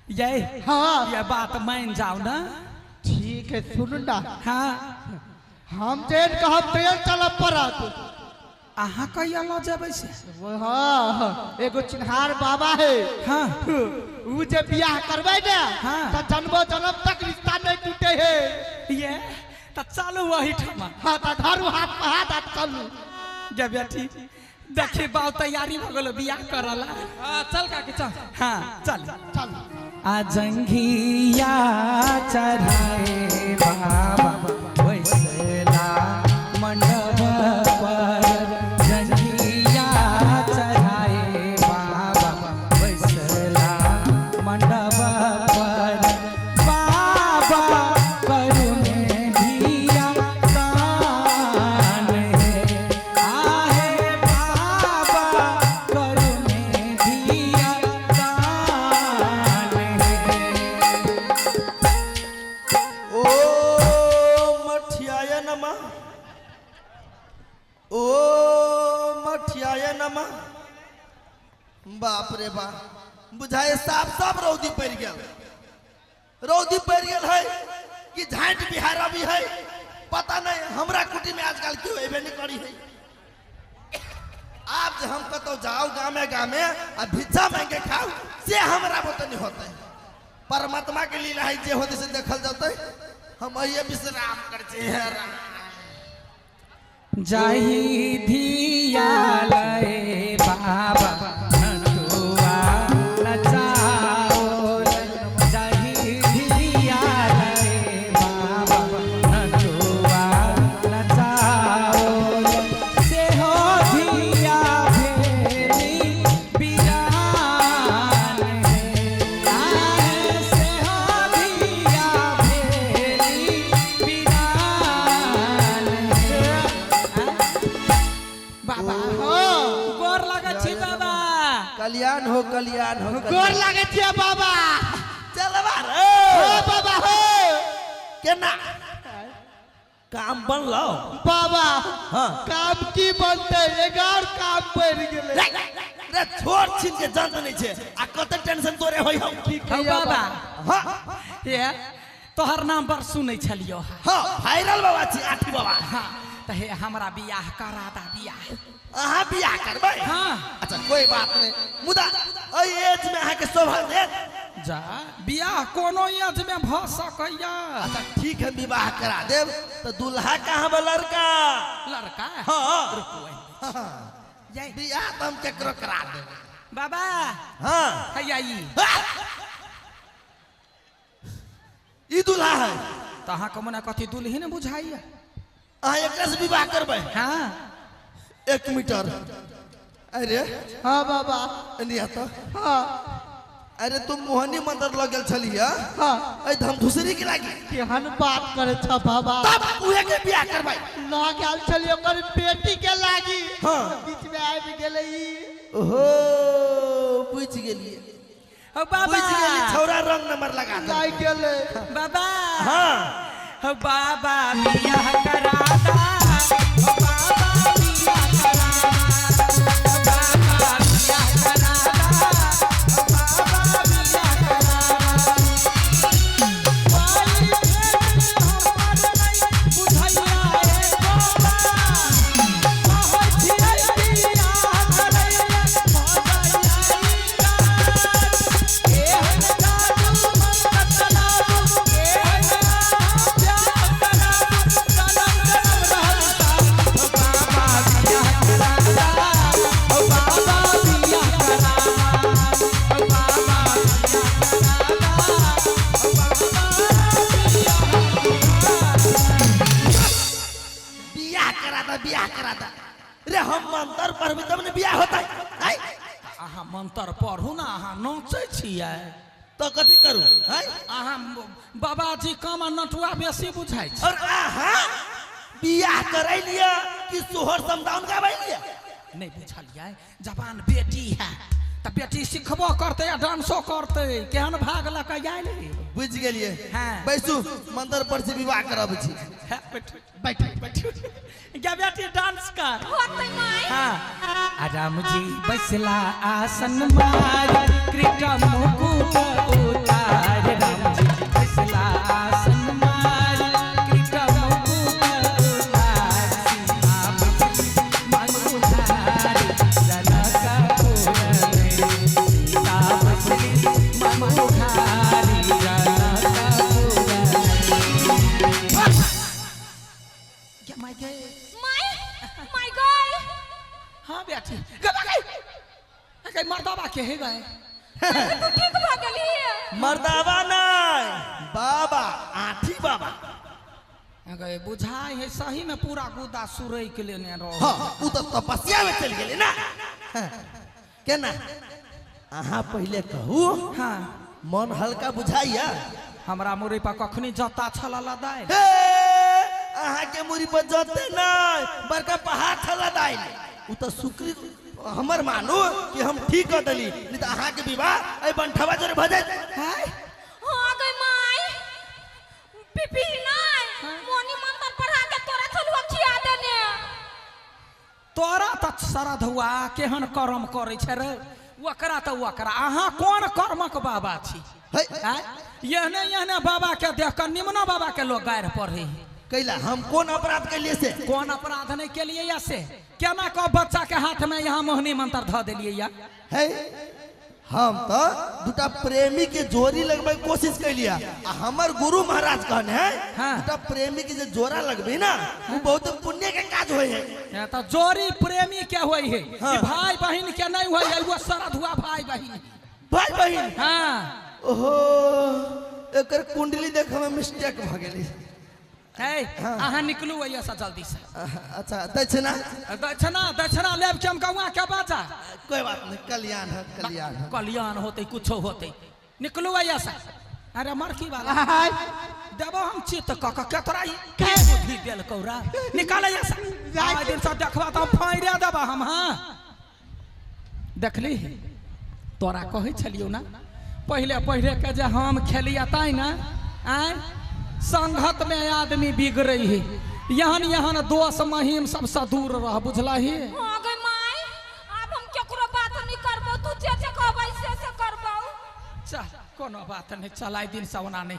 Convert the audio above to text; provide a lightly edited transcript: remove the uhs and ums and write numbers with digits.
ये हाँ ये बात मान जाओ ना। ठीक है सुन ना। हाँ हम जेन कहब तेल चलब पड़त। अहाँ कहिया लो जब से? हाँ एगो चिन्हार बाबा है। हाँ उ जे बियाह करबै ना हाँ। तो जन्मो जन्म तक रिश्ता नहीं टूटे है। ये तो चलो वही ठमा। हाँ तो धरू हाथ पे हाथ हाथ चलू। गे बेटी देखी बाव तैयारी हो गलो बियाह करला। चल काकी चल। हाँ चल चल आजंघिया चढ़ाए बाबा वैसला मंडप पर जंघिया चढ़ाए बाबा वैसला मंडप पर बाबा करुणे धिया कान है आहे बाबा करुणे धिया कान है। ओ मठियाय नमः, ओ मठियाय नमः। बाप रे बाप बुझाए साफ साफ रौदी पड़ गया। रौदी पड़ गया है कि झांट बिहार अभी है पता नहीं। हमरा कुटी में आजकल क्यों एबे नहीं करी है। आप जो हम कतो जाओ गामे गामे आ भिक्षा मांगे खाओ से हमरा बता नहीं होता है। परमात्मा के लीला है जे होते से देखल जाता है। हम ये विश्राम करते हैं। जाही धिया लय बाबा नटुआ नचाओ। जाही धिया लय बाबा नटुआ नचाओ। से हो धिया भेली बिरान है आहे से हो धिया भेली बिरान है। बाबा हाँ गोर लगा छी बाबा। कल्याण हो कल्याण हो गोर लागे छियै बाबा। चलवा हो रे बाबा हो केना काम बनलो बाबा। हाँ काम की बनते एगार काम बढ़ गेले। रे छोड़ छीन के जानत नहीं छे आ कते टेंशन तोरे होई हम हौ बाबा हां ये तोहर नाम पर सुनै छलियो। हां वायरल बाबा छी आठी बाबा। हाँ तो हे हमरा बियाह करा दा बियाह। अहाँ बियाह करबै। हाँ अच्छा कोई बात नहीं मुदा एई एज में अहाँ के शोभा दे। जा बियाह कोनो एज में भ सकैया। अच्छा ठीक है विवाह करा देव तो दूल्हा कहाँ बा लड़का। लड़का हाँ रुको ये बियाह तो हम केकरो करा देव। बाबा हाँ हैया ई दूल्हा है तो अहाँ को मने कथी दुल्ही ने बुझाइया। अहाँ एकरा से विवाह करबै। हाँ 1 मीटर। अरे हाँ बाबा। निया तो हाँ अरे तुम मोहनी मंदिर लगल छलिया। हाँ ए धम धुसरी के लागी केहन बात करे छ बाबा। तब उहे के बियाह करबै। ना गेल छलिए ओकर बेटी के लागी। हाँ। बीच में आबि गेले ई। ओहो बुझ गेलिए हौ बाबा बुझ गेली छौरा रंग नंबर लगा दे। लाग गेले बाबा हाँ हौ बाबा बियाह करा दा। हौ बाबा बियाह करा दा। हौ बाबा बियाह करा दा। हौ बाबा बियाह करा दा। पाई भेल हमर नहीं बुझैया ए बाबा। कहै छियै बियाह करैया भजाइया ई काज। एहन जादू मंत्र चलाबू एहन प्यार कराबू जनम जनम रहता। हौ बाबा बियाह करा दा। हौ बाबा बियाह करा दा। हौ बाबा बियाह करा दा। हौ बियाह करा दा बियाह करा दा। रे हम मंत्र पढ़बी तब ने बियाह होता है। अहाँ मंत्र पढ़ू ना अहाँ नाचै छियै। तो कथी करू है। अहाँ बाबाजी कम आ नटुआ बेसी बुझाइ छै। और अहाँ बियाह करे लिया कि सोहर समदाउन गाबै लिया। नहीं बुझलियै जवान बेटी है तो बेटी सिखबो करते या डांसो करते केहन भाग लकै आइल। बुझ गेलिए। हाँ। बैसू मंत्र पर से विवाह करब छी। बैठू बैठू क्या बेटी डांस कर। होतै माय। हाँ राम जी बैसला आसन मार कृष्ण मुकुट उतार। गए तू ठीक भ गेली मर्दावा नहीं बाबा आठी बाबा गए बुझाई है सही में पूरा गुदा सुरई के लेने रहो हाँ उ तो तपस्या में चल गेले ना हाँ, केना अहाँ पहले कहू हाँ मन हल्का बुझाइया हमरा मुरी पर कखनी जता छला लदाई हे अहाँ के मुरी पर जते नहीं बड़का पहाड़ छला दाइल उ तो शुक्र हमर मानो कि हम ठीक कर दली नहीं तो अहाँ के विवाह ए बंठवा जोरे भजे है हां गई माई पिपी नहीं मोनी मंत्र पढ़ा के तोरा चलुआ खिया देने तोरा त सरद हुआ केहन कर्म करे छै रे वकरा त वकरा अहाँ कोन कर्मक बाबा छी है यहने बाबा के देख कर निमना बाबा के लोग गायर पढ़े कैला हम कौन अपराध के लिए से कौन अपराध नहीं के लिए या से केना को बच्चा के हाथ में यहाँ मोहनी मंत्र ध दिलिए या है हम तो दूटा प्रेमी के जोड़ी लगबे कोशिश कैलिया आ हमर गुरु महाराज कहने है हाँ। दूटा प्रेमी के जे जोड़ा लगबे ना वो बहुत पुण्य के काज होय है ये तो जोड़ी प्रेमी के होई है हाँ। ई भाई बहन के नहीं होई है वो सरद हुआ भाई बहन भाई बहन हाँ ओहो एकर कुंडली देखे में मिस्टेक भ गेली है अहाँ निकलू ऐसा जल्दी से अच्छा दक्षिणा दक्षिणा लेब के हम गौवा के बाजा कोई बात नहीं कल्याण है कल्याण है कल्याण होते कुछो होते निकलू ऐसा अरे मरकी वाला देबो हम चित क के तोरा के बुद्धि देल कौरा निकाल ऐसा आइ दिन से देखबा त हम फाइरे देबा हम हां देखली तोरा कहै छलियौ ना पहले के जे हम खेलिया ताई ना आय संगत में आदमी बिगड़े है यहाँ दोस्त महीम सबसे दूर रह बुझलही हां गई माई अब हम केकरो बात नहीं करबो तू जे कहबै से करबो चल कोनो बात नहीं चलाई दिन से ओना नहीं